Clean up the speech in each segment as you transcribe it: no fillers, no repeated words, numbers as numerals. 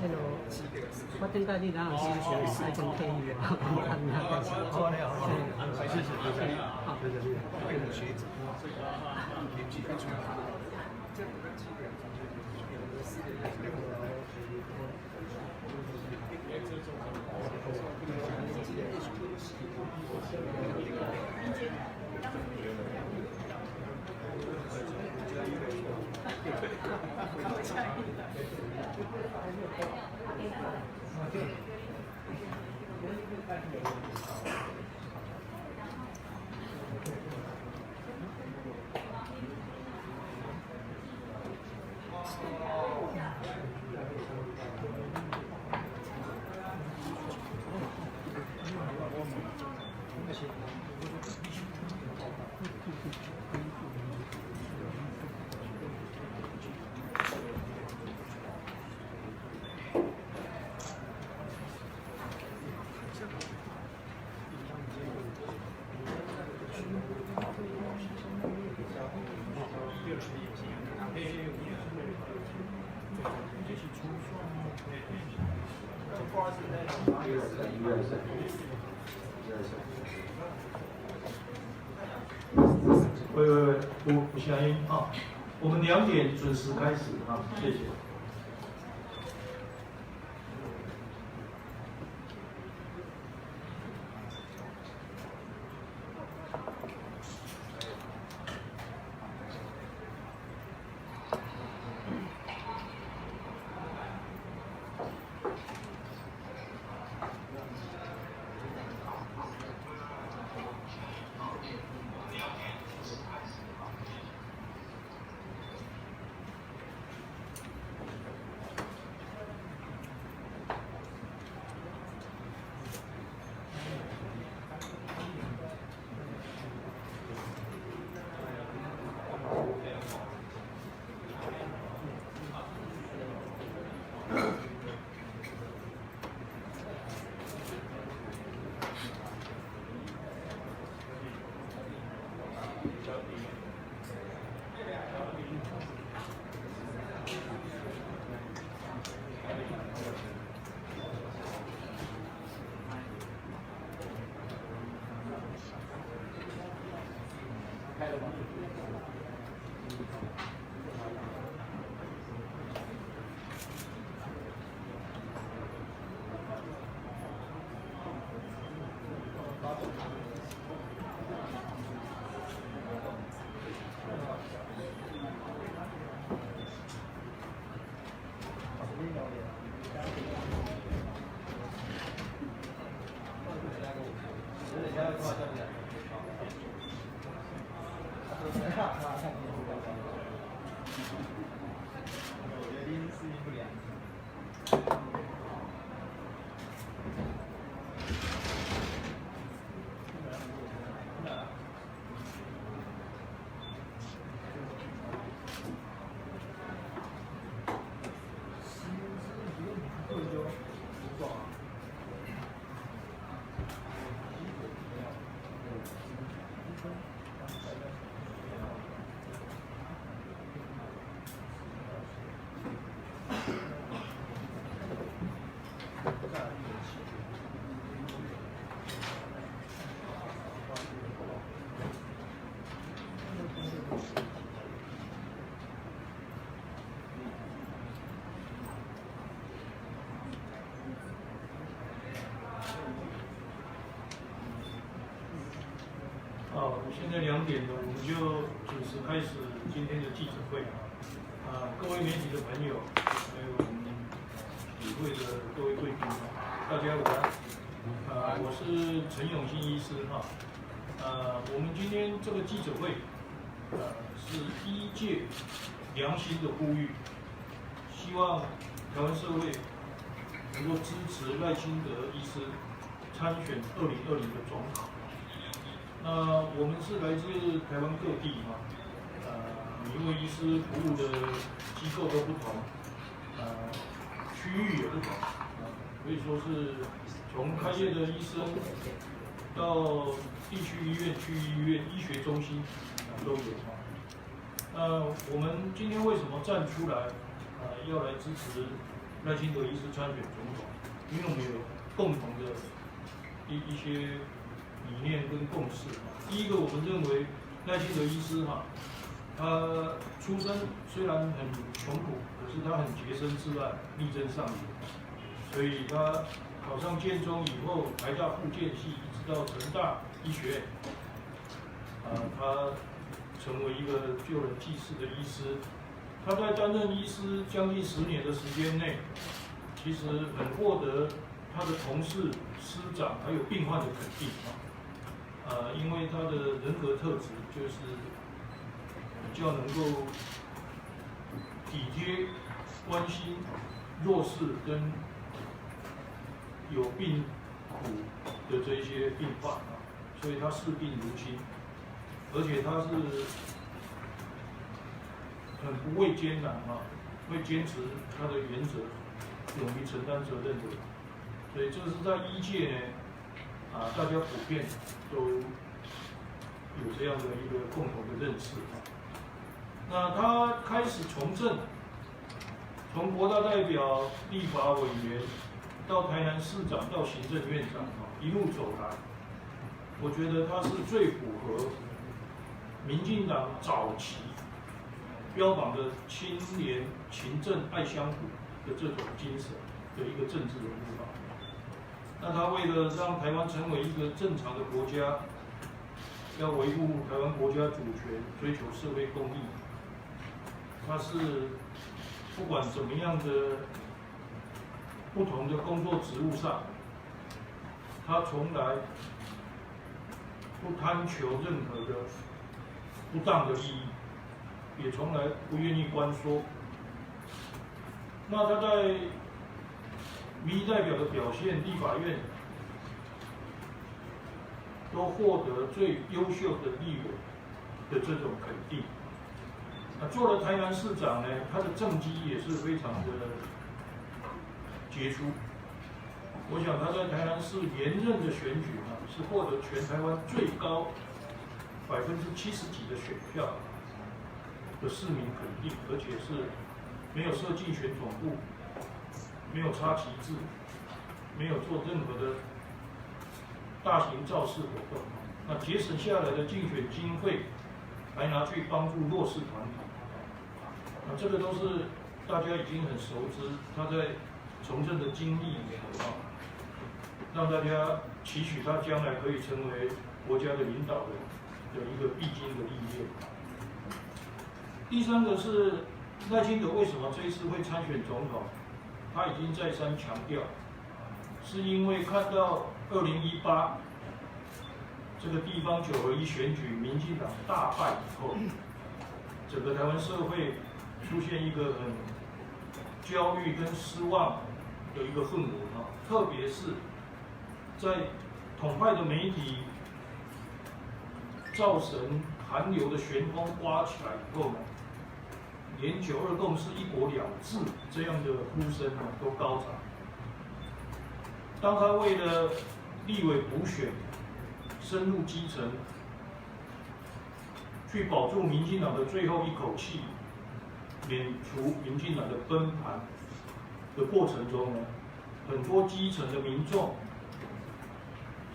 Hello，我等下你然后先学赛前配乐，我看你开始。谢谢，好，谢谢。喂，不响音啊！我们2点准时开始啊，谢谢。现在2点了，我们就准时开始今天的记者会啊！各位媒体的朋友，还有我们与会的各位贵宾，大家午安！我是陈永信医师哈。我们今天这个记者会，是第1届良心的呼吁，希望台湾社会能够支持赖清德医师参选2020的总统。我们是来自台湾各地嘛，每一位医师服务的机构都不同，区域也不同，可以说是从开业的医生到地区医院、区域医院、医学中心都有。我们今天为什么站出来要来支持赖清德医师参选总统？因为我们有共同的一些理念跟共识。第一个，我们认为赖清德医师他出身虽然很穷苦，可是他很洁身自爱，力争上游。所以他考上建中以后，台大复健系一直到成大医学院，他成为一个救人济世的医师。他在担任医师将近10年的时间内，其实很获得他的同事、师长还有病患的肯定因为他的人格特质就是比较能够体贴、关心弱势跟有病苦的这一些病患所以他视病如亲，而且他是很不畏艰难会坚持他的原则，勇于承担责任的人。所以这是在医界呢，大家普遍都有这样的一个共同的认识那他开始从政，从国大代表、立法委员到台南市长到行政院长一路走来，我觉得他是最符合民进党早期标榜的清廉、勤政、爱乡土的这种精神的一个政治人物那他为了让台湾成为一个正常的国家，要维护台湾国家主权，追求社会公义，他是不管怎么样的不同的工作职务上，他从来不贪求任何的不当的利益，也从来不愿意关缩。那他在民意代表的表现，立法院都获得最优秀的立委的这种肯定。做了台南市长呢，他的政绩也是非常的杰出。我想他在台南市连任的选举是获得全台湾最高70%几的选票的市民肯定，而且是没有设竞选总部。没有插旗帜，没有做任何的大型造势活动，那节省下来的竞选经费，还拿去帮助弱势团体，那这个都是大家已经很熟知，他在从政的经历让大家期许他将来可以成为国家的领导人的一个必经的历练。第三个是赖清德为什么这一次会参选总统？他已经再三强调，是因为看到2018这个地方9合1选举，民进党大败以后，整个台湾社会出现一个很焦虑跟失望的一个氛围特别是在统派的媒体造神韩流的旋风刮起来以后连9·2共识、1国2制这样的呼声都高涨。当他为了立委补选深入基层，去保住民进党的最后一口气，免除民进党的崩盘的过程中很多基层的民众，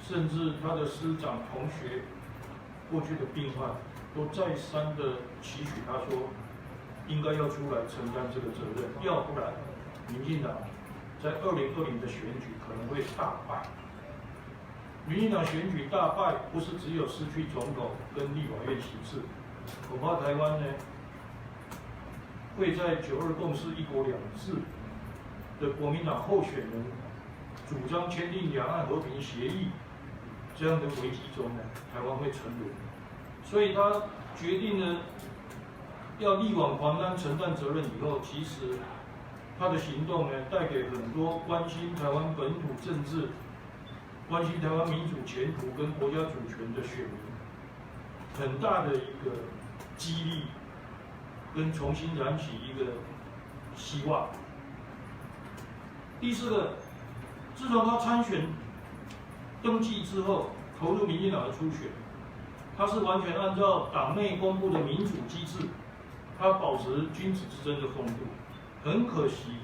甚至他的师长、同学、过去的病患，都再三的期许他说，应该要出来承担这个责任，要不然民进党在2020的选举可能会大败。民进党选举大败，不是只有失去总统跟立法院席次，恐怕台湾会在9·2共识、1国2制的国民党候选人主张签订两岸和平协议这样的危机中台湾会沉沦。所以他决定了要力挽狂澜、承担责任以后，其实他的行动带给很多关心台湾本土政治、关心台湾民主前途跟国家主权的选民很大的一个激励，跟重新燃起一个希望。第四个，自从他参选登记之后，投入民进党的初选，他是完全按照党内公布的民主机制他保持君子之争的风度。很可惜，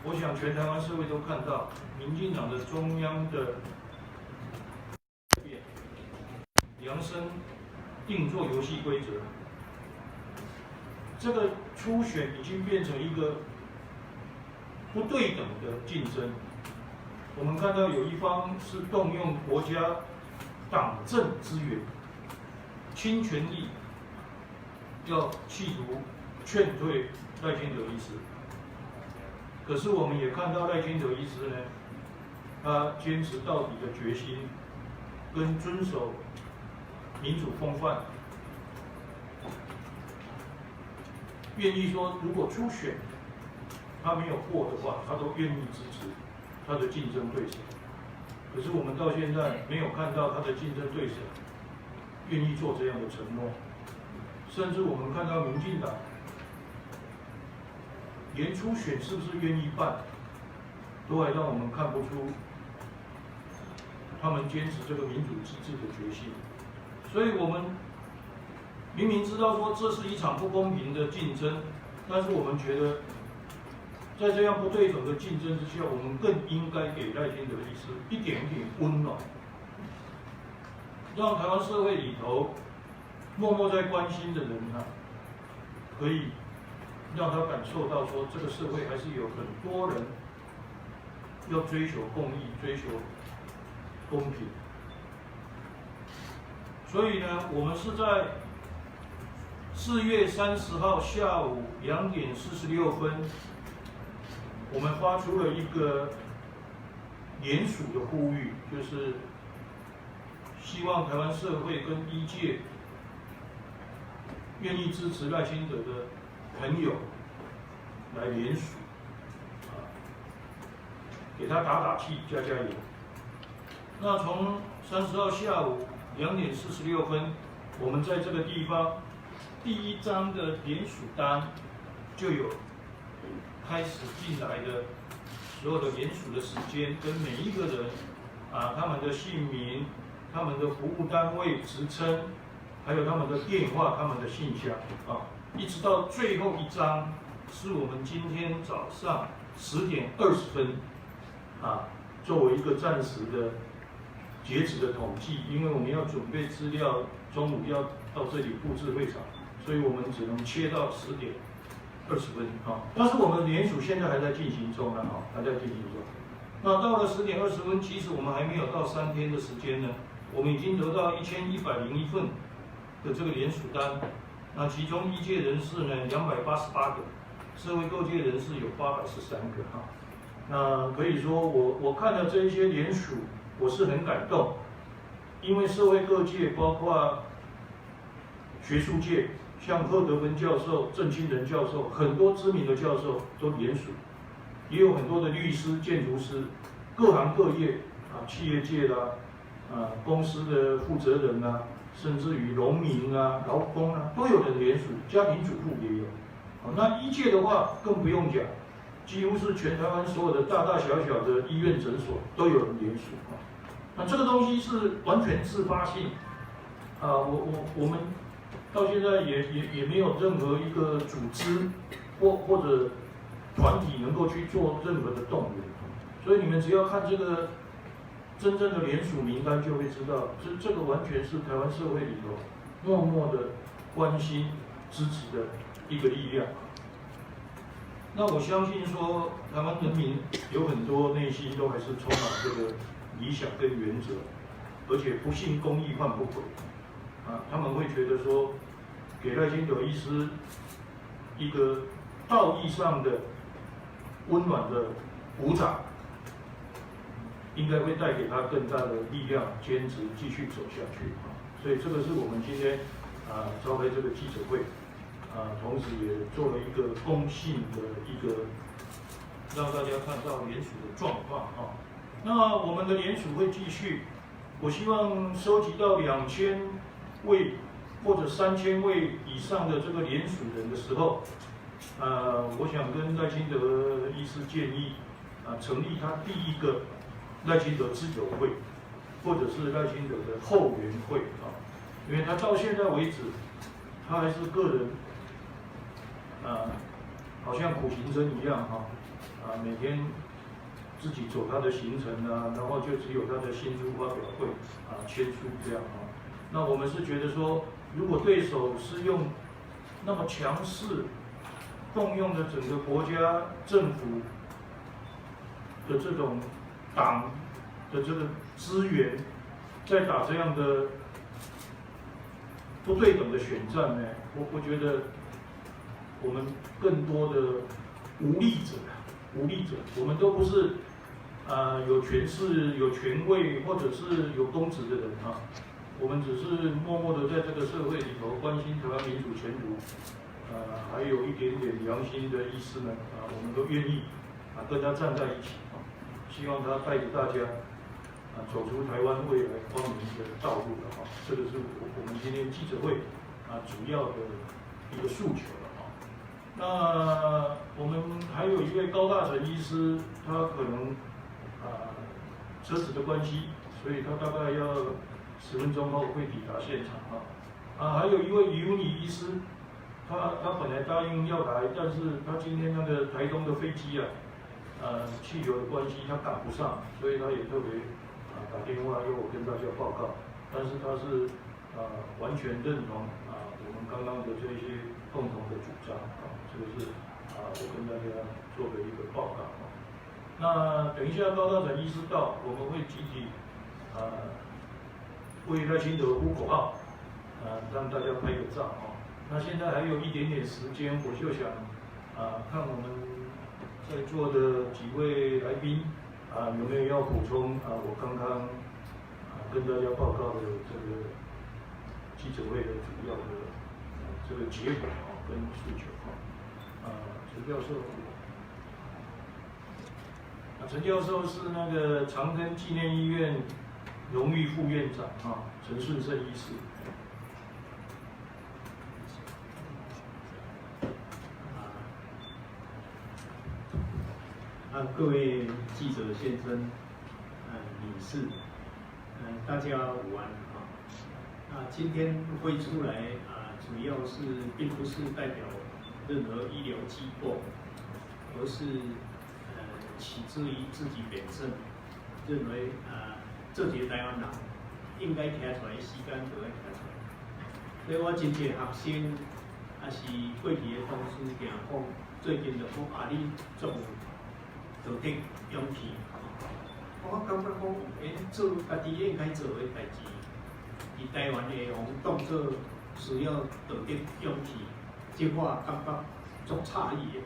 我想全台湾社会都看到，民进党的中央的量身定做游戏规则，这个初选已经变成一个不对等的竞争。我们看到有一方是动用国家党政资源，倾全力要企图劝退赖清德医师。可是我们也看到赖清德医师呢，他坚持到底的决心，跟遵守民主风范，愿意说如果初选他没有过的话，他都愿意支持他的竞争对手。可是我们到现在没有看到他的竞争对手愿意做这样的承诺，甚至我们看到民进党连初选是不是愿意办，都还让我们看不出他们坚持这个民主机制的决心。所以我们明明知道说这是一场不公平的竞争，但是我们觉得在这样不对等的竞争之下，我们更应该给赖清德医师一点点温暖，让台湾社会里头默默在关心的人啊，可以让他感受到说，这个社会还是有很多人要追求公义、追求公平。所以呢，我们是在4月30号下午2点46分，我们发出了一个联署的呼吁，就是希望台湾社会跟医界愿意支持赖清德的朋友来联署，给他打打气、加加油。那从30号下午2点46分，我们在这个地方第一张的联署单就有开始进来的所有的联署的时间，跟每一个人他们的姓名、他们的服务单位、职称，还有他们的电话、他们的信箱一直到最后一张是我们今天早上10点20分作为一个暂时的截止的统计，因为我们要准备资料，中午要到这里布置会场，所以我们只能切到10点20分但是我们联署现在还在进行中还在进行中。那到了10点20分，其实我们还没有到3天的时间呢，我们已经得到1101份的这个联署单。那其中医界人士呢288个，社会各界人士有813个那可以说我看了这一些联署，我是很感动，因为社会各界包括学术界，像贺德芬教授、郑清仁教授，很多知名的教授都联署，也有很多的律师、建筑师，各行各业企业界啦公司的负责人甚至于农民劳工都有人联署，家庭主妇也有。那医界的话更不用讲，几乎是全台湾所有的大大小小的医院诊所都有人联署那这个东西是完全自发性我们到现在也没有任何一个组织或者团体能够去做任何的动员，所以你们只要看这个真正的联署名单，就会知道这个完全是台湾社会里头默默的关心、支持的一个力量。那我相信说，台湾人民有很多内心都还是充满这个理想跟原则，而且不信公义换不回他们会觉得说，给赖清德医师一个道义上的温暖的鼓掌，应该会带给他更大的力量，坚持继续走下去所以这个是我们今天召开这个记者会同时也做了一个公信的一个让大家看到联署的状况那我们的联署会继续，我希望收集到2000位或者3000位以上的这个联署人的时候，我想跟赖清德医师建议成立他第一个赖清德之友会，或者是赖清德的后援会因为他到现在为止，他还是个人好像苦行僧一样每天自己走他的行程然后就只有他的新书发表会签书这样那我们是觉得说，如果对手是用那么强势，动用了整个国家政府的这种党的这个资源，在打这样的不对等的选战呢，我觉得我们更多的无力者，我们都不是有权势、有权位或者是有公职的人我们只是默默的在这个社会里头关心台湾民主前途，还有一点点良心的医师们我们都愿意跟他站在一起希望他带着大家走出台湾未来光明的道路这个是我们今天记者会主要的一个诉求那我们还有一位高大成医师，他可能车子的关系，所以他大概要10分钟后会抵达现场还有一位尤尼医师，他本来答应要来，但是他今天那个台东的飞机气流的关系他赶不上，所以他也特别打电话要我跟大家报告，但是他是完全认同我们刚刚的这些共同的主张这个是我跟大家做的一个报告那等一下高大成医师到，我们会集体为赖清德呼口号让大家拍个照那现在还有一点点时间，我就想看我们在座的几位来宾有没有要补充我刚刚跟大家报告的这个记者会的主要的这个结果跟诉求陈教授，陈教授是那个长庚纪念医院荣誉副院长陈顺胜医师。各位记者先生、女士，大家午安今天会出来主要是并不是代表任何医疗机构，而是起自于自己本身，认为这些台湾人应该提出来的时间就要提出来。所以我真侪学生也是过去的同事行讲，最近就讲你足有道德勇气。我感觉讲，做家己应该做的代志，伫台湾会互当作需要道德勇气，这我感觉足诧异的。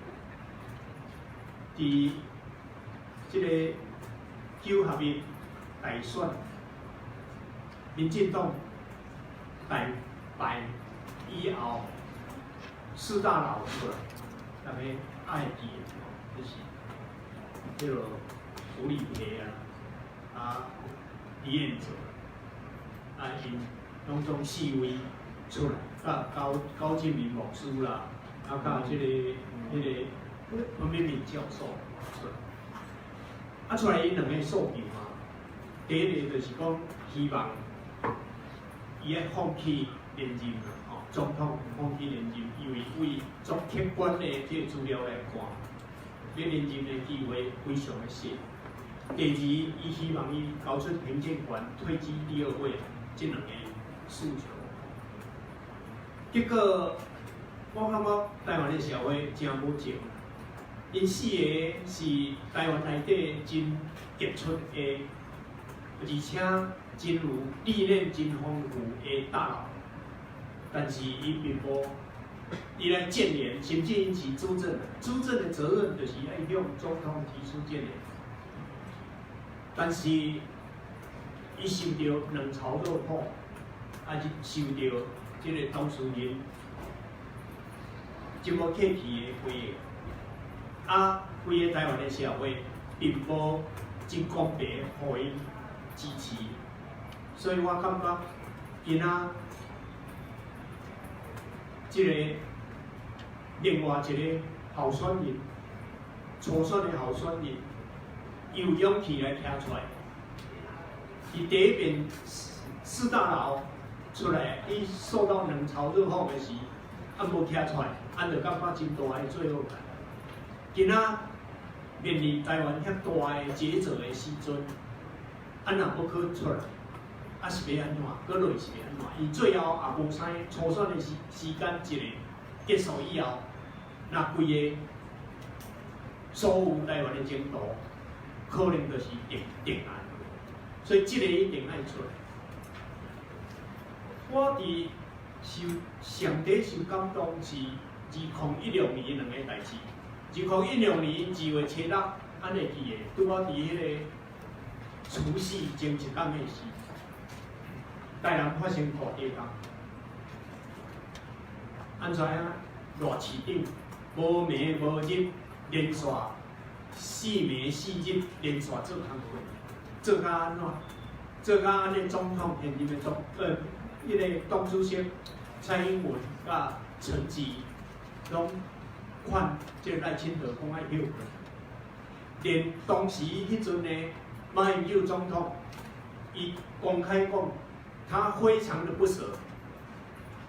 伫这个9合一大选，民进党大败以后，4大佬出来，大家爱记的，就是这个胡立培李彦哲因拢总4位出来，甲高金明牧师啦，甲这个温敏敏教授出来，出来因两个诉求第一个就是讲希望伊要放弃连任总统放弃连任，因为为足客观的这个资料来看，要连任的机会非常的小。第二，伊希望伊交出行政权退居第2位，这两个诉求。结果我感觉台湾的社会真无情，因4个是台湾内底真杰出的，而且真有历练真丰富的大佬，但是伊并无伊来建言，甚至因是主政的责任就是要向总统提出建言。但是，伊受到两朝落迫，受到这个当事人真无客气的回应，规个台湾的社会并无真公平互伊支持，所以我感觉今仔这个另外一个候选人，初选的候选人。有勇气来提出来。伊第一遍4大佬出来，伊受到两朝热访的时，无徛出来，咱就感觉真大的罪恶感。今仔面临台湾遐大的抉择的时阵，咱若要去出来，是要安怎？搁落是要安怎？伊最后也无啥初选的时间一个结束以后，那规个所有台湾的前途，可能就是定案。所以这个一定爱出来。我伫上底受感动是2016年两个代志。2016年2月7日，咱会记的，拄我伫迄个除夕前一天的时，台南发生土地公。安怎啊？热市顶无暝无日，连续4暝4日连续做工课，做甲安怎？做甲安尼总统现任的迄个党主席蔡英文甲陈吉拢劝即个赖清德讲爱休课，连当时迄阵的马英九总统，伊公开讲他非常的不舍。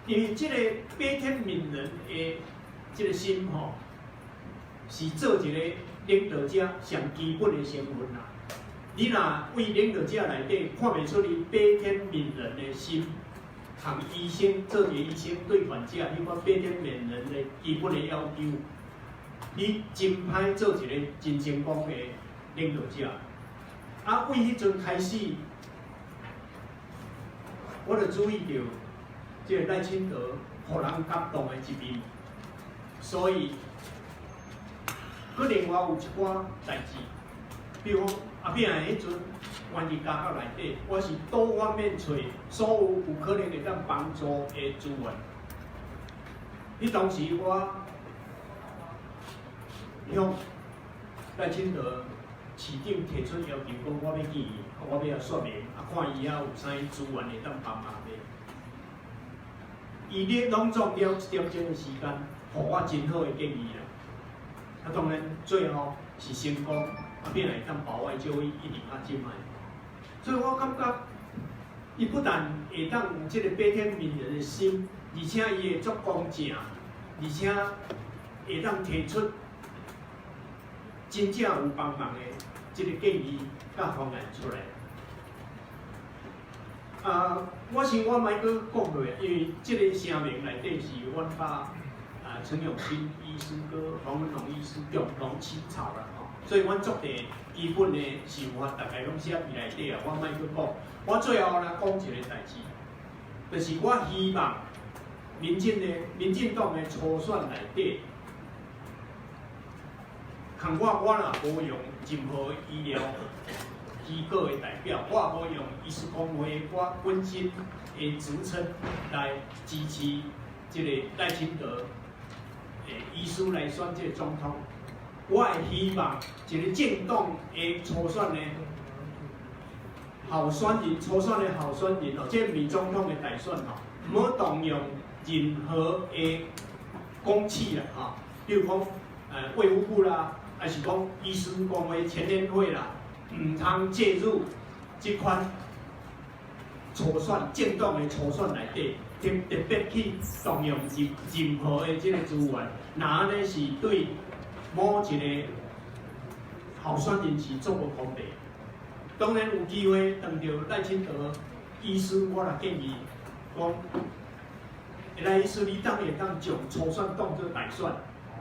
因为即个八天闽人的即个心吼，是做一个领导者上基本的身份啦。你若为领导者内底看袂出你八天闽人的心，同医生做一个医生对患者，你看八天闽人的基本的要求，你真歹做一个真成功的领导者。啊，为迄阵开始，我就注意到。即个赖清德，互人感动的一面，所以，佮另外有一寡代志，比如讲阿扁的迄阵，原伫家校内底，我是多方面找所有有可能会当帮助的资源。迄当时我向赖清德市长提出要求，讲我要建议，我要说明，看伊遐有啥资源会当帮忙的。伊咧拢总了1点钟的时间，互我真好的建议啦。啊，当然最后是成功，变来当保外就医一定较进来。所以我感觉，伊不但会当有即个八天闽人的心，而且伊会足公正，而且会当提出真正有帮忙的即个建议甲方案出来。我想我莫阁讲落，因为这个声明内底是阮甲陈永新医师跟黄文龙医师共同起草啦吼，所以阮作地基本的想法大概拢写伫内底啊，我莫阁讲。我最后来讲一个代志，就是我希望民进党的初选内底，看我若无用任何医疗机构的代表，我也无用医师公会我本身的职称来支持这个赖清德医师来选这个总统。我会希望一个政党的初选的候选人，初选的候选人哦，这民总统的大选哦，唔好动用任何的公器啦吼，比如讲卫福部啦，还是讲医师公会全联会啦。唔通介入这款初选政党的初选内底，特别去动用任何的这个资源，那安尼是对某一个候选人是做无公平。当然有机会当着赖清德医师，我来建议讲，赖医师你当会当将初选当作大选，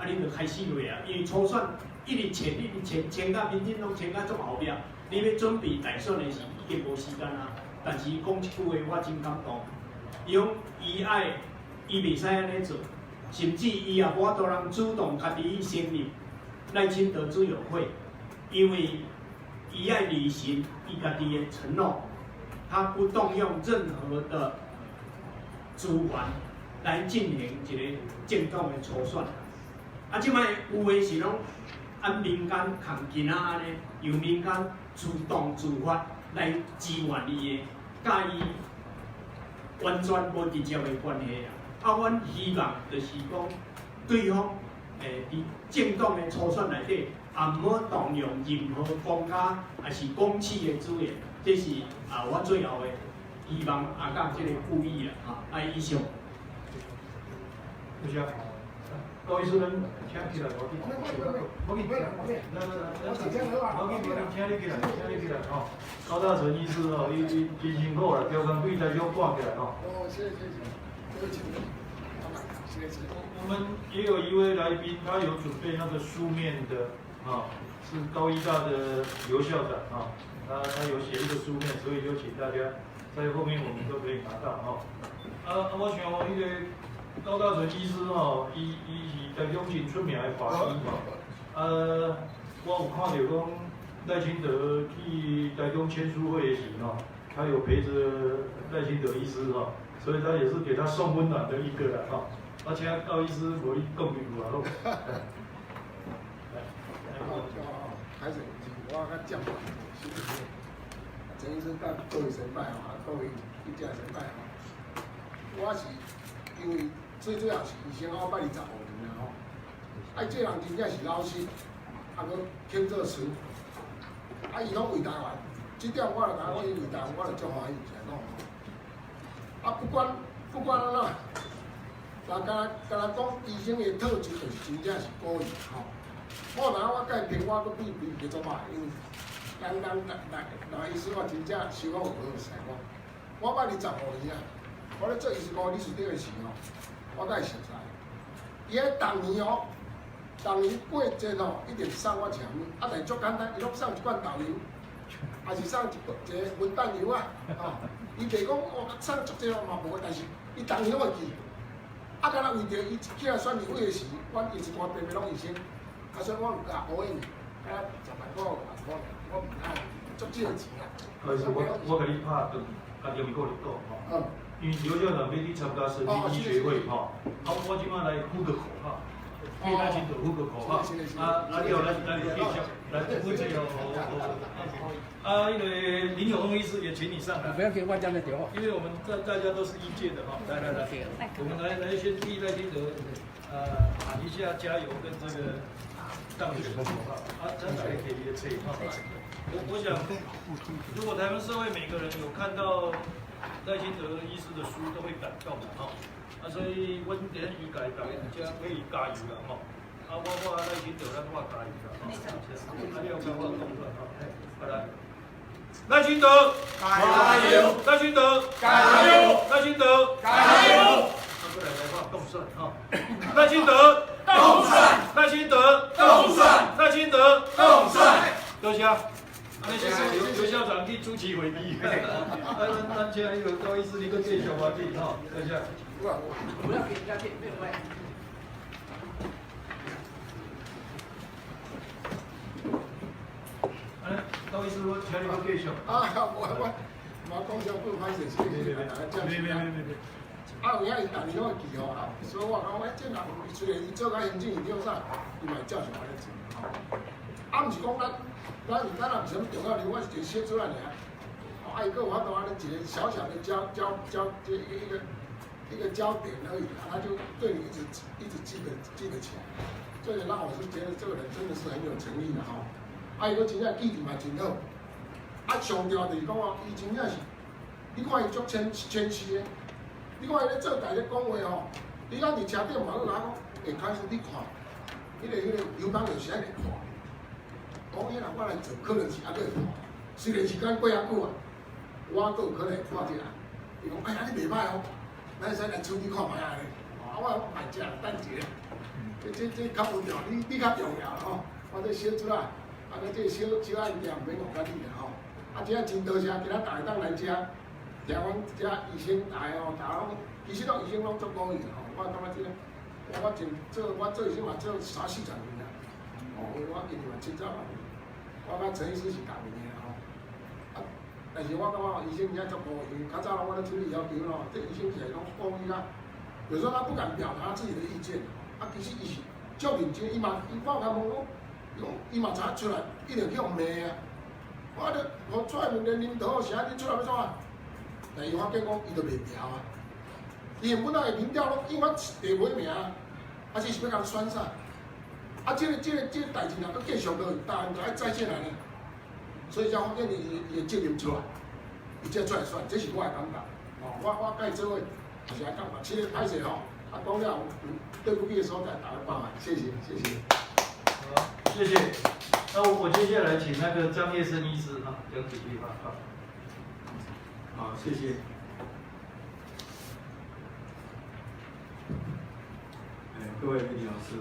你就开始落啊，因为初选。一直签到民进党签到足后壁，你要准备大选的是已经无时间啦。但是讲一句话，我真感动。伊讲伊袂使安尼做，甚至伊也无多人主动家己去成立赖清德主友会，因为伊爱履行伊家己的承诺，他不动用任何的资源来进行一个政党的初选。即摆有诶是拢。按民间扛今仔安尼，由民间自动自发来支援伊的，甲伊完全无直接的关系啊！阮希望就是讲，对方伫政党的初选内底，也唔好动用任何公家还是公器的资源，这是我最后的希望甲这个建议啦以上。不是啊。高医师，咱请起来，我来，请你起来吼。高大成医师吼，伊真辛苦啦，调工对台上挂起来吼。哦，谢谢。我们也有一位来宾，他有准备那个书面的啊，是高医大的刘校长啊，他有写一个书面，所以就请大家在后面我们都可以拿到哈。我想迄个高大成医师吼，伊是台中真出名的法医嘛。我有看到讲赖清德去台中签书会的时候，他有陪着赖清德医师哈，所以他也是给他送温暖的一个啦哈。而且高医师无你讲几句啊，好。开始，我较讲，陈医生甲各位先拜吼，各位一家先拜吼。我是因为最主要是医生我捌你15年吼，这人真正是老实，搁肯做事，伊拢为台湾，这点我就感觉为台湾，我就足欢喜起来讲。不管安怎。但敢若讲医生的特质就是真正是故意吼。我甲伊评我佫比做歹，因为人医师我真正收我有好势讲。我捌你15年啊，我咧做医师科理事长的时候，我甲伊熟识。伊迄当年过节吼，一定送我一项物，但足简单，伊拢送一罐豆油，还是送一个文旦油啊，吼。伊袂讲哦，送足济哦嘛无，但是伊当年会记。敢若为着伊起来选议会的时，阮医师官平平拢医生，所以我有甲无用，10万块、5万块，我唔爱，足少钱啊。可是我甲你拍断，甲中国嚟讲吼，因为刘校长要去参加神经医学会吼，我即摆来呼个口号，替咱先做呼个口号，了咱继续来呼这个那个林友峰医师也请你上来。不要给我讲的电话。因为我们大家都是医界的哈，来，我们来先替赖清德喊一下加油跟这个当选的口号咱来给一个车哈。我想，如果台湾社会每个人有看到赖清德医师的书，都会感动的哈。所以阮连于大家可以加油了哈。我赖清德咱我加油了哈。你有跟我讲了哈，好来。赖清德加油！赖清德加油！赖清德加油！过来动算哈！赖清德动算！赖清德动算！赖清德动算！多谢。那谢谢刘校长去主持会议。咱请那个高医师，你个介绍我去哈，多谢。不要给人家变坏。高医师，我请你个介绍。我讲笑不歹势，谢谢大家支持。有影伊逐年拢会记吼，所以我讲，这人虽然伊做甲行政院长啥，伊嘛照常安尼做吼。毋是讲咱若毋是什么重要人物，我是一个小主任尔。伊个有法度安尼一个小小的一个焦点而已，他就对你一直记得起来。这个让我是觉得这个人真的是很有诚意的哈。伊个真正记忆嘛真好。上重要就是讲伊真正是，你看伊足谦虚的，你看伊咧做台咧讲话吼，你咱伫车顶嘛去讲，会开始你看，迄个油灯有时爱咧看，讲迄人我来做，可能是还佫会看，虽然时间过遐久啊，我佫有可能会看一下。伊讲哎呀，你袂歹哦，咱使来处理看卖下咧，我卖食等一下，这较无聊，你较重要吼，我这小主啊，这小爱店免讲甲你啦吼。这真多谢，今仔大家当来吃，听阮这医生来哦，大家拢其实医生拢足鼓意吼。我感觉我做医生嘛做30-40年啦，因为我今年嘛70嘛，我甲陈医师是同年的吼。但是我感觉医生现在足鼓意，较早我咧处理要求咯，这医生起来拢鼓意啦。有时候他不敢表达自己的意见，其实伊是足认真，伊嘛我甲问讲，伊嘛知影出来一定去互骂啊。我咧，我出来问连领导，是安尼出来要创啊？但伊发觉讲，伊就袂调啊。伊原本那个民调拢永远第尾名，是要甲选啥？这个代志若佫继续落去，答案就爱再进来呢。所以才发现伊的责任出来，伊才出来选，这是我的感觉。我甲伊做伙，也是爱感觉，这个歹势吼，讲了对不起的时候再打个报案，谢谢。好，谢谢。那我接下来请那个张业生医师啊讲几句话啊。好，谢谢。各位媒体老师，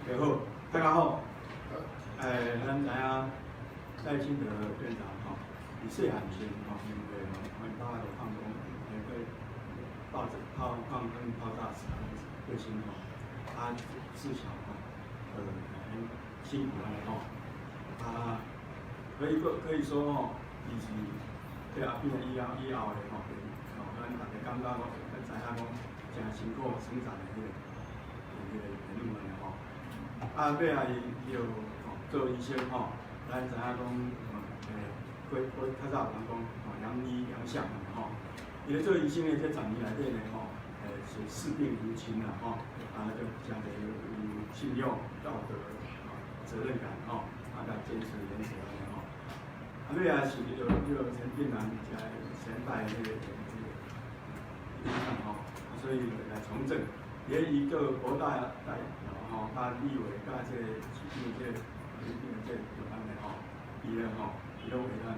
大家好，大家好。咱知影赖清德院长吼，伊细汉时吼，因为爸爸就放工，会放炸死个性吼，他自小吼，很辛苦吼，可以说吼，伊是对阿扁以后的吼，咱大家感觉讲，知影讲真辛苦生产的人们吼，尾啊伊就做医生吼，咱知影讲，较早有人讲良医良相吼，伊咧做医生的这10年内底呢吼，是视病如亲啦吼，就讲的有信用、道德、责任感吼，甲坚持原则安尼吼，尾啊是有陈定南前代迄个医生吼，所以来从政，也伊做国大代表吼，立委甲这市长这有安尼吼，伊咧吼，伊拢会咱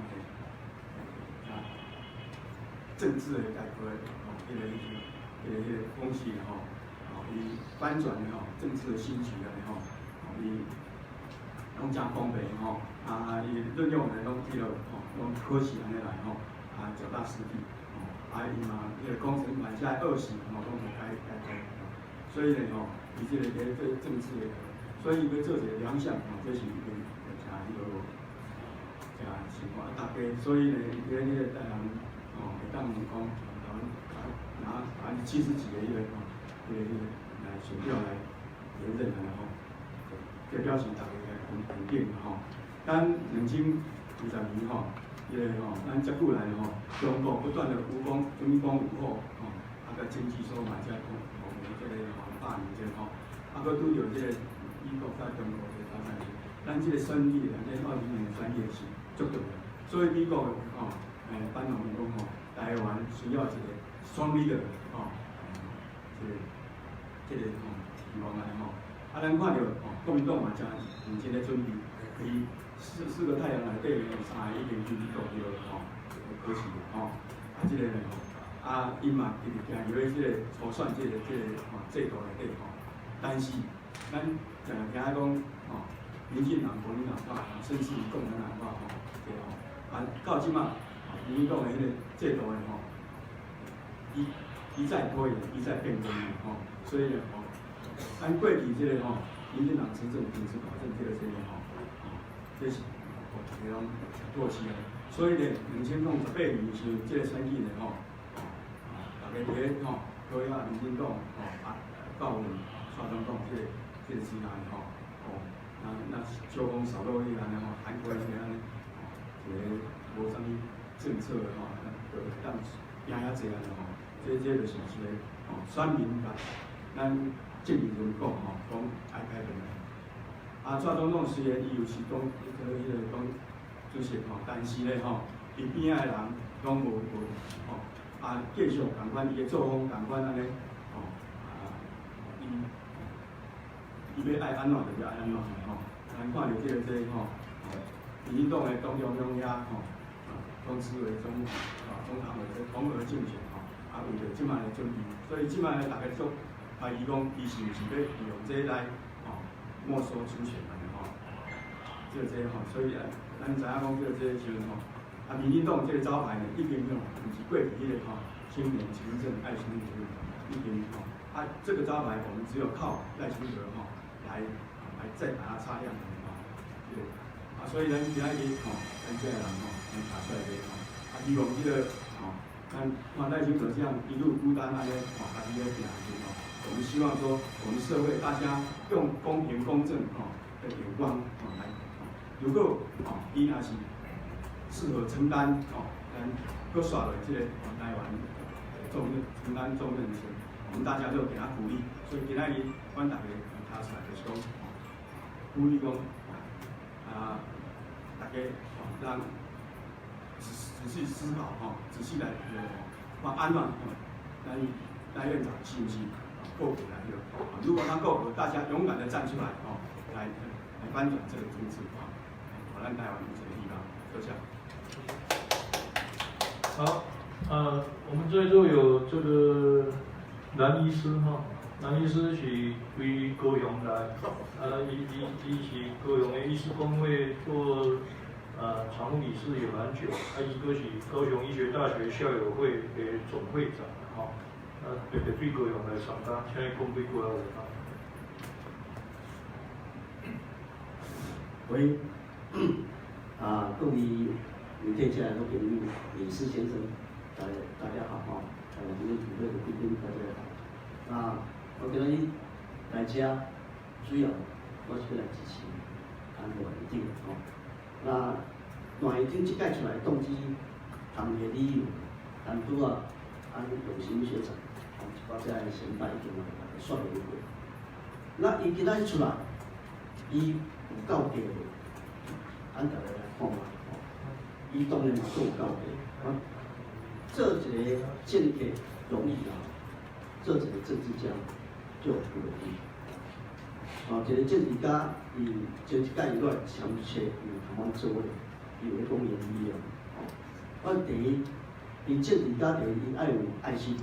政治的改革吼，迄个风气吼，伊翻转的吼，政治的新局安尼吼，伊拢真方便吼，伊论用的拢迄落吼，拢科学安尼来吼，脚踏实地吼，伊嘛迄个工程款下20吼，拢会改，所以呢吼，伊这个政治的，所以要做一个良相吼，这是真迄个真情况大家，所以呢，伊迄个台人吼，会当讲拿70几个迄个吼，来选票来连任安尼吼，这表示大家肯定吼。咱2020年吼，迄个吼，咱遮久来吼，中国不断的武功武后吼，甲经济所嘛，遮讲这个吼大年这吼，搁拄着这个美国甲中国的打战，咱这个胜利2020年3月是足大的，所以美国吼，班农讲吼，台湾需要一个双利的吼，这个吼希望安尼吼，咱看到吼，国民党嘛真认真咧准备，伊四个太阳内底有3个已经准备到了吼，可惜吼，这个呢吼，伊嘛一直行入去这个初选这个吼制度内底吼，但是咱常常听讲吼，民进党、国民党派，甚至共产党派吼，对吼，到即马，民进党的迄个制度的吼，一再拖延，一再变更吼，所以呢吼，按过去这个吼，民进党执政品质保证这个吼，这是大家拢唾弃的，所以呢，2018年时这个选举呢吼，大家伫咧吼，讨厌民进党吼，到蔡总统这个时代吼，那小讲少肉一安尼吼，韩国一安尼，一个无啥物政策吼，就当赢遐济安尼吼。这就是一个吼选民甲咱政治人讲吼，讲爱改变。蔡总统虽然伊有是讲迄个讲主席吼，但是咧吼，伊边仔的人拢无吼，继续共款伊的作风共款安尼吼，伊要爱安怎就要安怎吼。咱看到这个吼，民进党的党中央遐吼，公司为总统为同额竞选吼。为着即摆的准备，所以即摆大家都怀疑讲，伊是毋是要利用这来吼没收初选安尼吼，这吼，所以咱知影讲这时阵吼，民进党这个招牌呢，已经吼，毋是过去迄个吼青年勤政爱心服务，已经吼，这个招牌我们只有靠赖清德吼来再把它擦亮吼，对，所以咱今仔日吼，咱这个人吼，咱打出来的吼，希望这个吼。看赖清德这样一路孤单安尼，家己咧行行吼，我们希望说，我们社会大家用公平公正的眼光来，如果伊若是适合承担咱搁刷落这个台湾重任承担重任时，我们大家都给他鼓励。所以今仔日阮大家提出来就是讲，鼓励讲大家让。仔细思考仔细来看安怎咱院长是不是够格来用。如果他够格，大家勇敢的站出来来翻转这个组织咱台湾有这个地方，就这样。好，我们在座有这个蓝医师蓝医师是归高雄来，伊是高雄的医师公会做常务理事也蛮久，伊个是高雄医学大学校友会的总会长特别对高雄来参加，请伊讲几句话。喂，各位有天下来的朋友，李士先生，大家好今天主会的贵宾大家好。我今日来遮，主要我是要来支持咱大院长那大院长即届出来动机，谈的理由，咱拄啊，永新学长，一寡遮的前辈已经来说明过。那伊今仔日出来，伊有够格无？咱大家来看嘛。伊当然嘛都有够格。做一个政客容易做一个政治家就不容易。一个政治家，伊前一届伊来参切，伊台湾做的，伊有咧讲言语我第一，伊政治家第一，伊爱有爱心。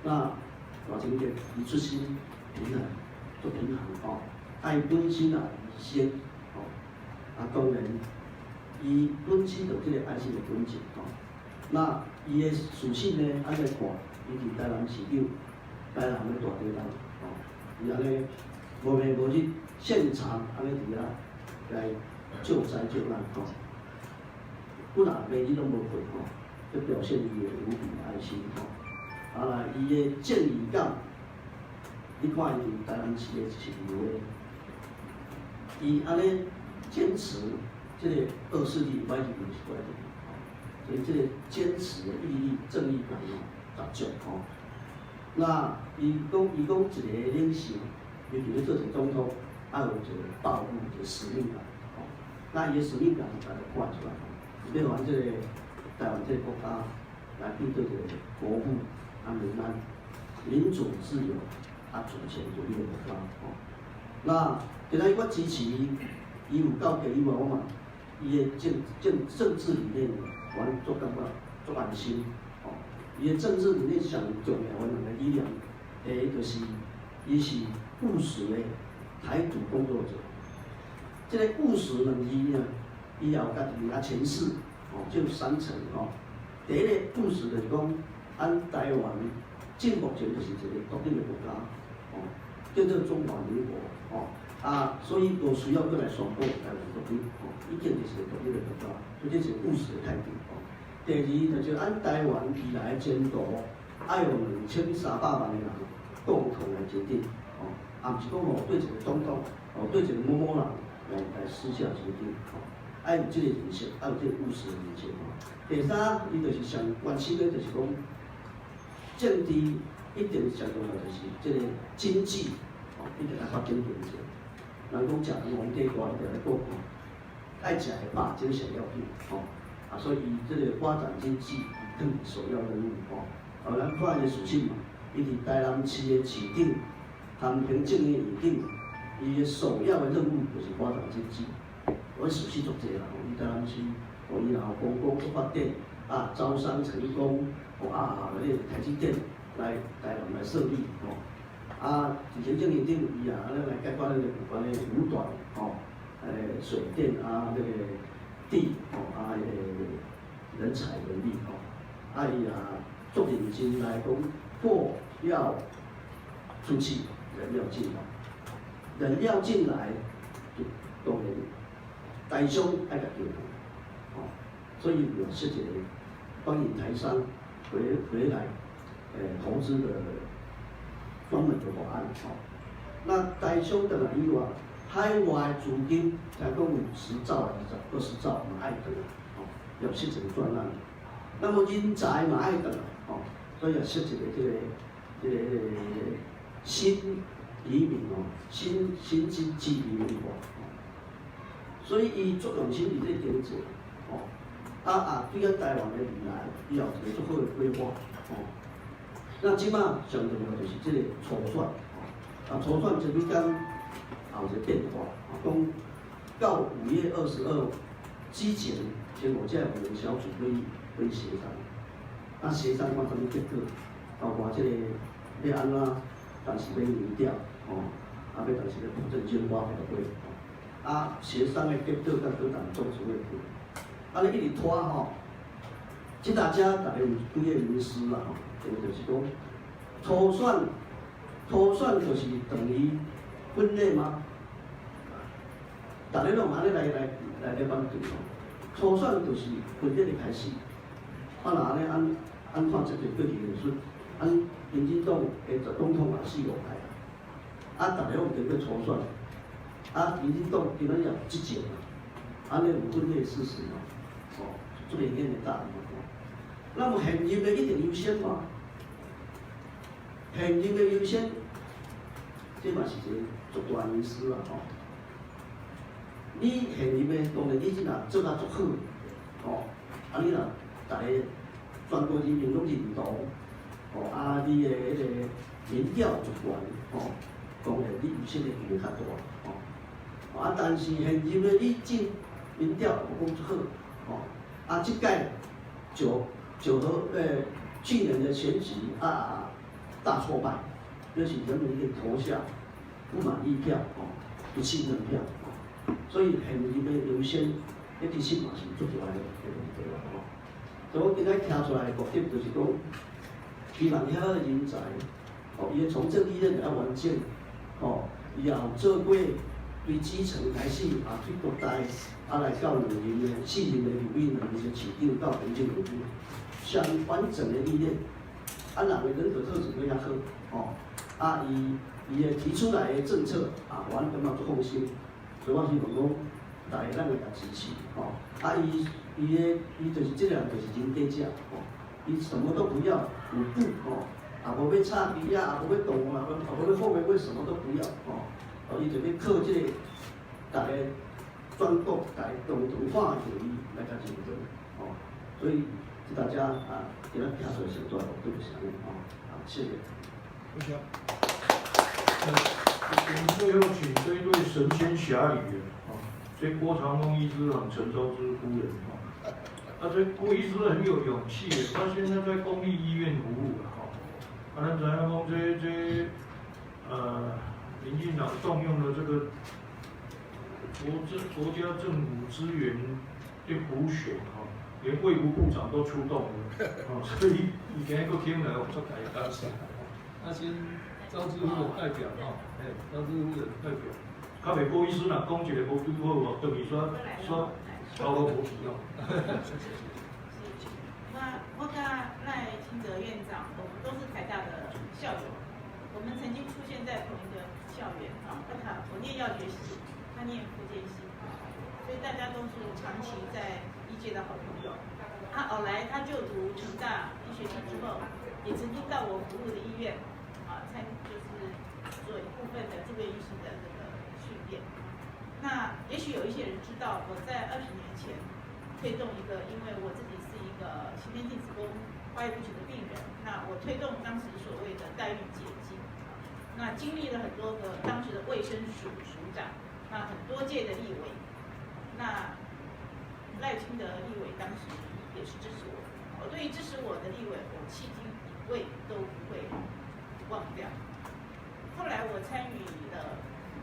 那大政客伊出身平衡，做平衡爱本身啊医生当然，伊本身就这个爱心的本质那伊的属性呢，安尼看，伊伫台南市长，台南的大队长伊安尼无眠无日，现场安尼伫遐来救灾救难不然每日拢无过就表现伊的无比爱心伊的正义感，你看伊伫台南市的市议伊安尼坚持这个恶势力歪理是歪理，所以这个坚持的毅力、正义感十足那伊讲一个领袖，尤其是做成总统，要有一个抱负、一个使命感那伊的使命感把它挂出来，变完这个台湾这个国家来面对这个国富、民主、自由、主权独立的国家那今仔我支持伊有够格以外，我嘛，伊的政治理念，我做感觉做安心。伊的政治理念上重要的两个理念，第一就是伊是务实的台独工作者。这个务实两字呢，伊也有家己前世就三层第一个务实就是讲，咱台湾进目前就是一个独立的国家叫做中华民国所以无需要过来宣布台湾独立已经就是独立的国家，所以这是务实的态度第二就是咱台湾未来的前途，要用2300万的人共同来决定毋是讲对一个总统对一个某某人来私下决定要有这个认识，要有这个务实的认识第三，伊就是上关心的，就是讲政治一定上重要就是这个经济一定要发展经济。人讲食皇帝大，一定要顾爱食的饱，这个上要紧所以伊这个发展经济更首要任务咱看伊的属性嘛，伊伫台南市的市长、谈行政的院长，伊的首要的任务就是发展经济。我属性足济啦，伊台南市，伊然后公共发展招商成功台积电来台湾来设立行政院长伊来解决那个有关的五短水电那个地人才人力伊做认真来讲，货要出去，人要进来，人要进来，当然台商爱甲叫所以有设计欢迎台商回来投资的专门的法案那台商的以外，海外资金才讲有10兆、20兆嘛爱回来要设一个专案。那么人才嘛爱回来所以要设一个这个新移民新经济移民所以伊作用心伫这点做对台湾的未来，伊有一个足好的规划那即摆上重要就是即个初选，初选这几天有一个变化，讲到5月22之前，经过这个小组会协商，协商看什么结果，包括即个要安怎，但是要民调，要但是要保证经花会会，协商的结果甲各党做出会安尼一直拖即大家有几个迷思啦就是讲初选就是等于分裂吗？大家拢安尼来反对初选就是分裂的开始，若安尼按看这个过去的说，民进党的总统也4、5届大家拢经过初选，民进党今仔日也执政安尼有分裂事实嘛？这个应该会答案。那么现任的一定优先嘛？现任的优先，这嘛是一个足大迷思啦你现任的当然你即若做做好，你若大家全国人民拢认同，你的迄个民调足悬，当然你优先的机会较大，但是现任的你进民调有讲足好，即届九合去年的选举大挫败，就是人民的投下不满意票，不信任票，所以现任的优先，其实嘛是足大的问题所以我今仔听出来的目的就是讲，希望遐个人才，伊的从政历练要完整，以后做过对基层开始对国台，来到4年的立委2年的市长到行政院长。相完整的历练，人的人格特质更加好，伊的提出来的政策我感觉足放心，所以我希望讲大家咱会甲支持，伊就是这样就是真低价，伊什么都不要，有布无要插鼻无要动无要后面为什么都不要，伊就要靠这个大家全国大家共同化的利益来甲竞争，所以。大家给他听出来现状，对不起谢谢。我想，我们最后请这一对神仙侠侣这郭长凤医师和陈昭之夫人这郭医师很有勇气他现在在公立医院服务咱知影讲民进党动用了这个国家政府资源去补选连卫福部长都出动了，所以以前个听来我做大家先招致夫的代表招致夫的代表，较袂好意思讲一个无对好等于说超过无必要。那我跟赖清德院长，我们都是台大的校友，我们曾经出现在同一个校园我念药学系，他念复健系，所以大家都是长期在医界的好朋友。后来他就读成大医学系之后，也曾经到我服务的医院就是做一部分的住院医师的这个训练。那也许有一些人知道，我在20年前推动一个，因为我自己是一个先天性子宫发育不全的病人，那我推动当时所谓的代孕解禁，那经历了很多个当时的卫生署署长，那很多届的立委，那赖清德立委当时也是支持我，我对于支持我的立委，我迄今1位都不会忘掉。后来我参与了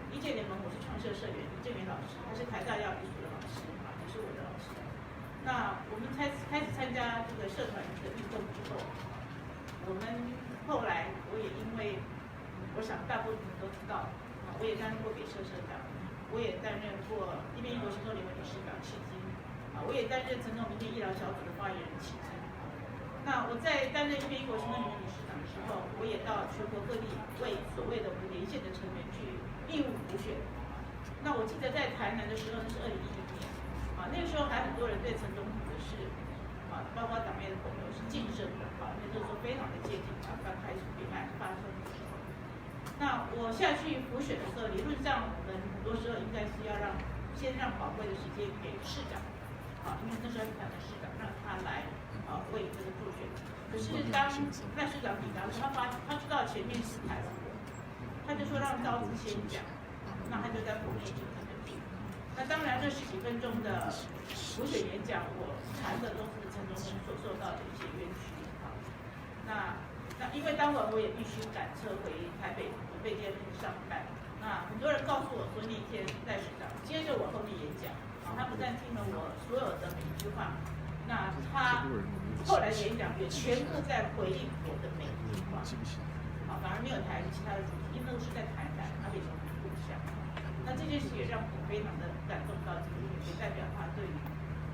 医界联盟，我是创社社员李正元老师，他是台大药理所的老师也是我的老师。那我们开始参加这个社团的运动之后，我们后来我也因为我想大部分人都知道，我也担任过北社社长，我也担任过一边英国行动联盟理事长迄今。我也担任陈总民间医疗小组的发言人期间。那我在担任一边英国行动联盟理事长的时候，我也到全国各地为所谓的5连线的成员去义务补选。那我记得在台南的时候，那是2011年，那个时候还很多人对陈总统的事，包括党内的朋友是晋升的，那就是说非常的接近刚开始并案发生的时候。那我下去补选的时候，理论上我们很多时候应该是要先让宝贵的时间给市长。啊，因为那时候台湾市长让他来为这个助选。可是当赖市长抵达时，他知道前面是台湾人，他就说让高子先讲，那他就在国内进行的评。那当然这10几分钟的补选演讲，我谈的都是陈忠生所受到的一些冤屈啊。那因为当晚我也必须赶车回台北准备今天上班。那很多人告诉我说，那天赖市长接着我后面演讲，他不但听了我所有的每一句话，那他后来演讲也全部在回应我的每一句话，反而没有谈其他的主题，因为那个是在谈他为什么不想。那这件事也让我非常的感动到今天，也代表他对于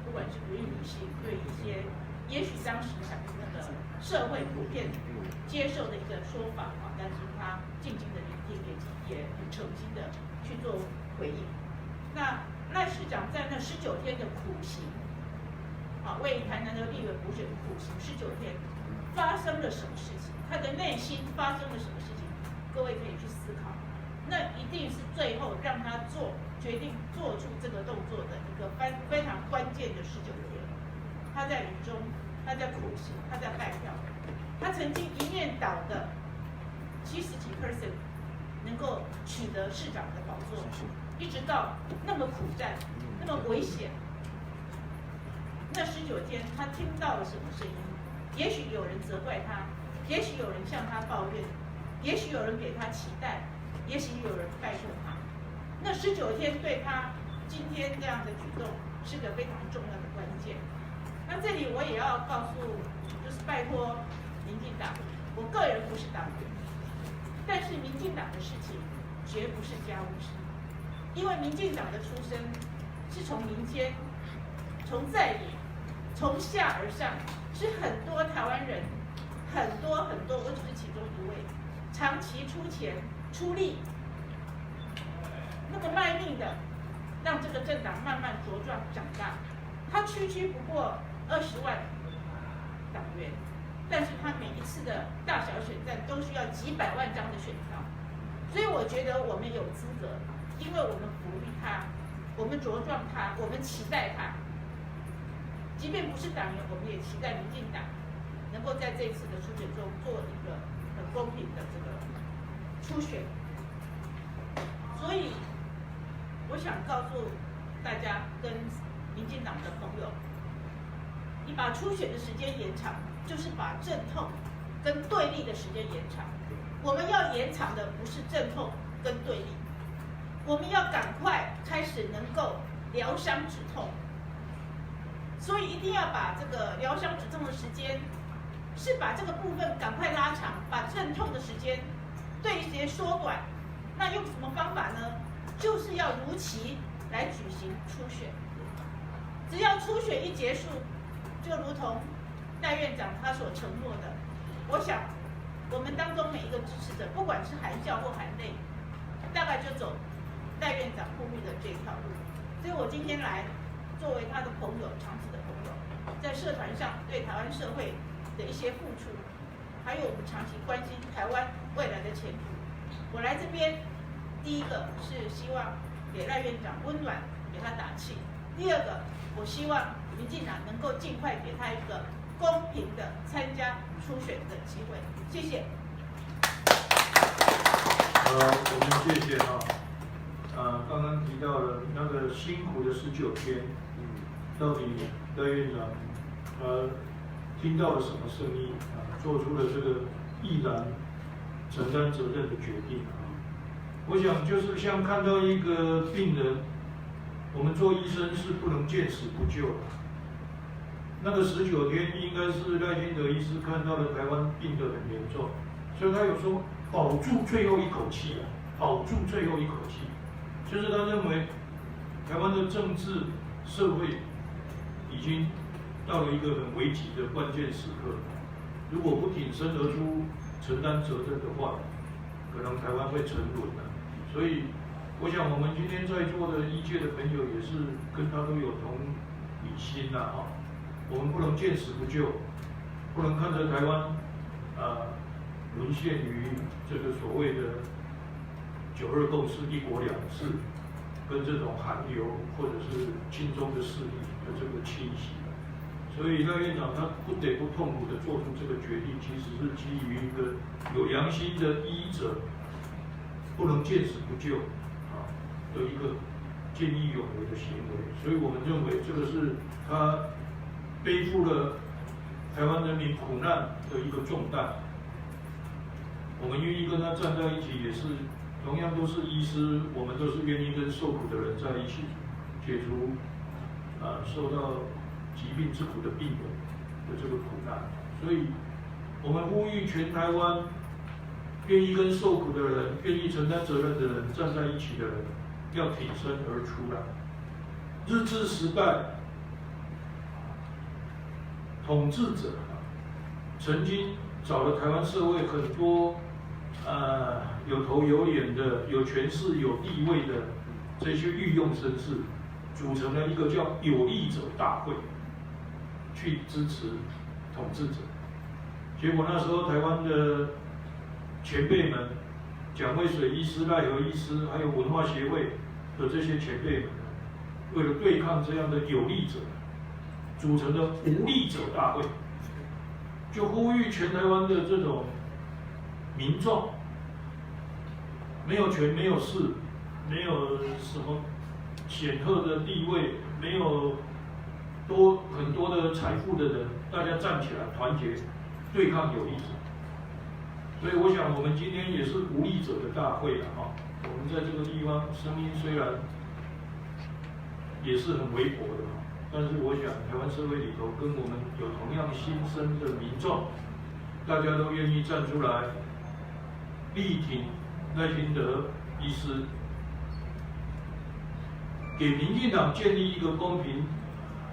不管是不孕女性，对一些也许当时产生的社会普遍接受的一个说法但是他静静的聆听，也很诚心的去做回应。那赖市长在那19天的苦行，为台南的立委补选苦行19天，发生了什么事情？他的内心发生了什么事情？各位可以去思考。那一定是最后让他决定做出这个动作的一个非常关键的19天。他在雨中，他在苦行，他在拜票，他曾经一面倒的70几%能够取得市长的宝座，一直到那么苦战，那么危险。那19天，他听到了什么声音？也许有人责怪他，也许有人向他抱怨，也许有人给他期待，也许有人拜托他。那19天对他今天这样的举动是个非常重要的关键。那这里我也要告诉，就是拜托民进党，我个人不是党员，但是民进党的事情绝不是家务事，因为民进党的出身是从民间，从在野，从下而上，是很多台湾人，很多，我只是其中一位，长期出钱出力，那么卖命的让这个政党慢慢茁壮长大。他区不过20万党员，但是他每一次的大小选战都需要几百万张的选票，所以我觉得我们有资格，因为我们鼓励他，我们茁壮他，我们期待他。即便不是党员，我们也期待民进党能够在这次的初选中做一个很公平的这个初选。所以我想告诉大家跟民进党的朋友，你把初选的时间延长，就是把阵痛跟对立的时间延长。我们要延长的不是阵痛跟对立，我们要赶快开始能够疗伤止痛。所以一定要把这个疗伤止痛的时间，是把这个部分赶快拉长，把阵痛的时间对一些缩短。那用什么方法呢？就是要如期来举行初选。只要初选一结束，就如同赖院长他所承诺的，我想我们当中每一个支持者，不管是含笑或含泪，大概就走赖院长呼吁的这条路。所以我今天来，作为他的朋友，长期的朋友，在社团上对台湾社会的一些付出，还有我们长期关心台湾未来的前途，我来这边，第一个是希望给赖院长温暖，给他打气；第二个，我希望民进党能够尽快给他一个公平的参加初选的机会。谢谢。我们谢谢刚刚提到了那个辛苦的19天，到底赖院长听到了什么声音做出了这个毅然承担责任的决定我想就是像看到一个病人，我们做医生是不能见死不救的。那个19天应该是赖清德医师看到了台湾病得很严重，所以他有说保住最后一口气保住最后一口气。就是他认为台湾的政治社会已经到了一个很危急的关键时刻，如果不挺身而出承担责任的话，可能台湾会沉沦所以我想我们今天在座的医界的朋友也是跟他都有同理心我们不能见死不救，不能看着台湾沦陷于这个所谓的9·2共识、1国2制，跟这种韩流或者是亲中的势力的这个侵袭。所以赖院长他不得不痛苦地做出这个决定，其实是基于一个有良心的医者不能见死不救的一个见义勇为的行为。所以我们认为这个是他背负了台湾人民苦难的一个重担。我们愿意跟他站在一起，也是同样都是医师，我们都是愿意跟受苦的人在一起，解除受到疾病之苦的病人的这个苦难。所以，我们呼吁全台湾愿意跟受苦的人、愿意承担责任的人站在一起的人，要挺身而出来。日治时代，统治者曾经找了台湾社会很多有头有脸的、有权势、有地位的这些御用绅士，组成了一个叫有力者大会，去支持统治者。结果那时候台湾的前辈们，蒋渭水医师、赖和医师，还有文化协会的这些前辈们，为了对抗这样的有力者，组成了无力者大会，就呼吁全台湾的这种民众，没有权没有势，没有什么显赫的地位，没有很多的财富的人，大家站起来团结对抗有力者。所以我想我们今天也是无力者的大会了哈。我们在这个地方声音虽然也是很微薄的，但是我想台湾社会里头跟我们有同样心声的民众，大家都愿意站出来力挺赖清德医师，给民进党建立一个公平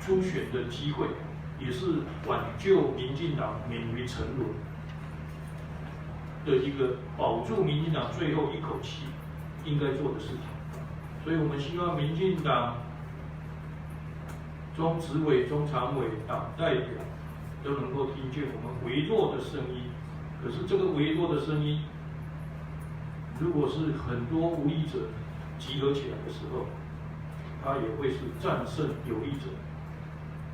初选的机会，也是挽救民进党免于沉沦的一个保住民进党最后一口气应该做的事情。所以我们希望民进党中执委、中常委、党代表都能够听见我们微弱的声音。可是这个微弱的声音，如果是很多无力者集合起来的时候，它也会是战胜有力者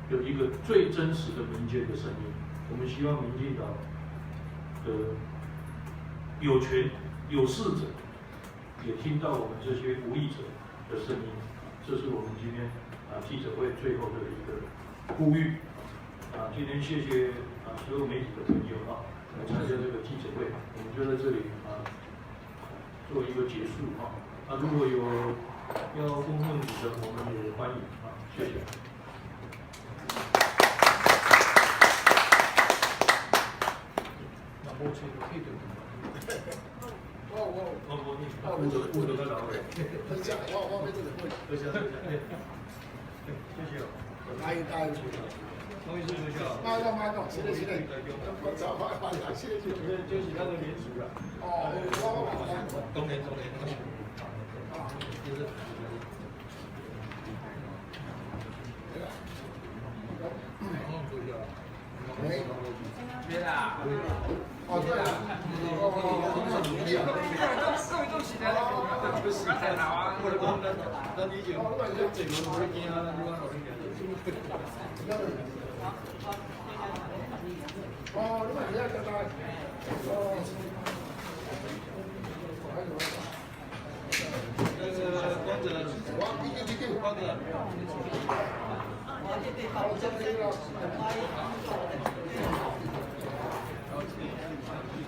的一个最真实的民间的声音。我们希望民进党的有权有势者也听到我们这些无力者的声音。这是我们今天记者会最后的一个呼吁。今天谢谢所有媒体的朋友来参加这个记者会，我们就在这里做一个结束如果有要问问题的，我们也欢迎谢谢。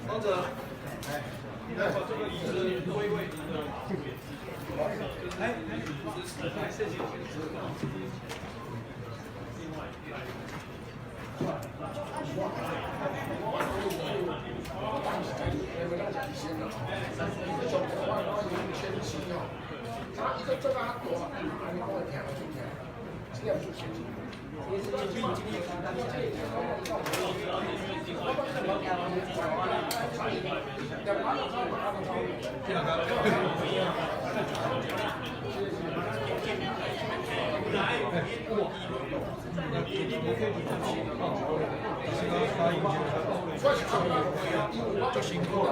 王者，你来把这个椅子归位。谢谢。就辛苦了。